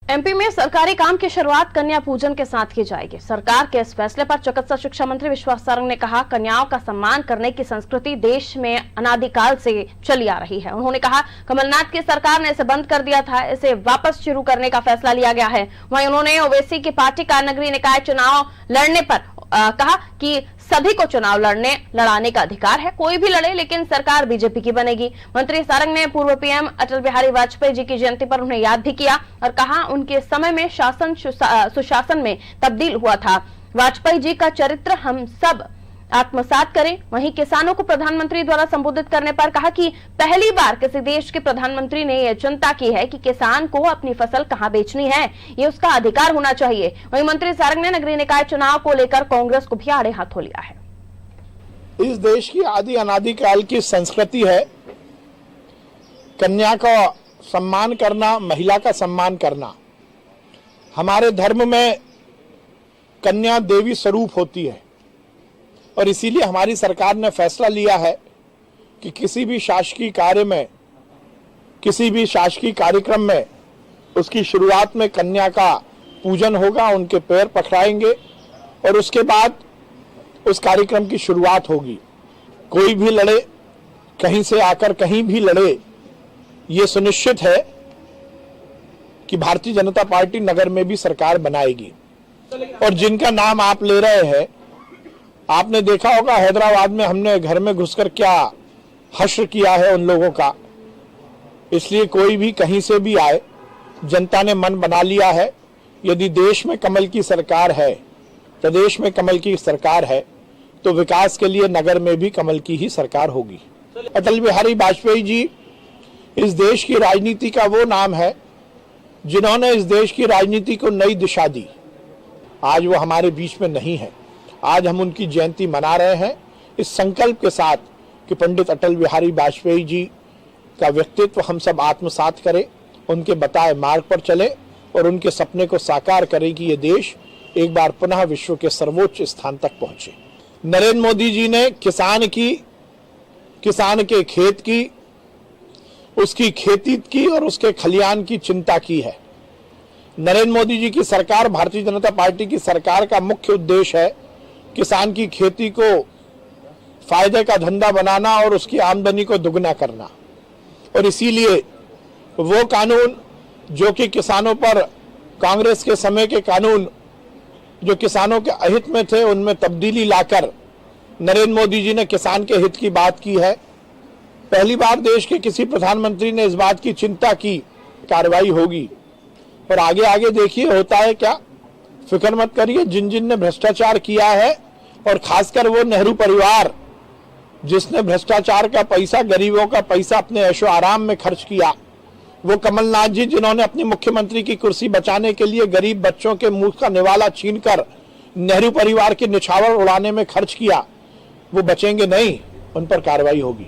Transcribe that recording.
MP में सरकारी काम की शुरुआत कन्या पूजन के साथ की जाएगी। सरकार के इस फैसले पर चिकित्सा शिक्षा मंत्री विश्वास सारंग ने कहा, कन्याओं का सम्मान करने की संस्कृति देश में अनादिकाल से चली आ रही है। उन्होंने कहा, कमलनाथ की सरकार ने इसे बंद कर दिया था, इसे वापस शुरू करने का फैसला लिया गया है। वहीं उन्होंने ओवैसी की पार्टी का नगरीय निकाय चुनाव लड़ने पर कहा कि सभी को चुनाव लड़ाने का अधिकार है, कोई भी लड़े, लेकिन सरकार बीजेपी की बनेगी। मंत्री सारंग ने पूर्व पीएम अटल बिहारी वाजपेयी जी की जयंती पर उन्हें याद भी किया और कहा, उनके समय में शासन सुशासन में तब्दील हुआ था। वाजपेयी जी का चरित्र हम सब आत्मसात करें। वहीं किसानों को प्रधानमंत्री द्वारा संबोधित करने पर कहा कि पहली बार किसी देश के प्रधानमंत्री ने यह चिंता की है कि किसान को अपनी फसल कहां बेचनी है, ये उसका अधिकार होना चाहिए। वहीं मंत्री सारंग ने नगरीय निकाय चुनाव को लेकर कांग्रेस को भी आड़े हाथों लिया है। इस देश की आदि अनादिकाल की संस्कृति है कन्या का सम्मान करना, महिला का सम्मान करना। हमारे धर्म में कन्या देवी स्वरूप होती है और इसीलिए हमारी सरकार ने फैसला लिया है कि किसी भी शासकीय कार्य में, किसी भी शासकीय कार्यक्रम में उसकी शुरुआत में कन्या का पूजन होगा, उनके पैर पखराएंगे और उसके बाद उस कार्यक्रम की शुरुआत होगी। कोई भी लड़े, कहीं से आकर कहीं भी लड़े, ये सुनिश्चित है कि भारतीय जनता पार्टी नगर में भी सरकार बनाएगी। और जिनका नाम आप ले रहे हैं, आपने देखा होगा हैदराबाद में हमने घर में घुसकर क्या हश्र किया है उन लोगों का। इसलिए कोई भी कहीं से भी आए, जनता ने मन बना लिया है। यदि देश में कमल की सरकार है, प्रदेश में कमल की सरकार है, तो विकास के लिए नगर में भी कमल की ही सरकार होगी। अटल बिहारी वाजपेयी जी इस देश की राजनीति का वो नाम है जिन्होंने इस देश की राजनीति को नई दिशा दी। आज वो हमारे बीच में नहीं है। आज हम उनकी जयंती मना रहे हैं इस संकल्प के साथ कि पंडित अटल बिहारी वाजपेयी जी का व्यक्तित्व हम सब आत्मसात करें, उनके बताए मार्ग पर चले और उनके सपने को साकार करें कि ये देश एक बार पुनः विश्व के सर्वोच्च स्थान तक पहुंचे। नरेंद्र मोदी जी ने किसान के खेत की, उसकी खेती की और उसके खलियान की चिंता की है। नरेंद्र मोदी जी की सरकार, भारतीय जनता पार्टी की सरकार का मुख्य उद्देश्य है किसान की खेती को फायदे का धंधा बनाना और उसकी आमदनी को दुगना करना। और इसीलिए वो कानून जो कि किसानों पर, कांग्रेस के समय के कानून जो किसानों के अहित में थे, उनमें तब्दीली लाकर नरेंद्र मोदी जी ने किसान के हित की बात की है। पहली बार देश के किसी प्रधानमंत्री ने इस बात की चिंता की, कार्रवाई होगी। और आगे आगे देखिए होता है क्या, फिक्र मत करिए। जिन जिन ने भ्रष्टाचार किया है और खासकर वो नेहरू परिवार जिसने भ्रष्टाचार का पैसा, गरीबों का पैसा अपने ऐशो आराम में खर्च किया, वो कमलनाथ जी जिन्होंने अपनी मुख्यमंत्री की कुर्सी बचाने के लिए गरीब बच्चों के मुंह का निवाला छीनकर नेहरू परिवार के निछावर उड़ाने में खर्च किया, वो बचेंगे नहीं, उन पर कार्रवाई होगी।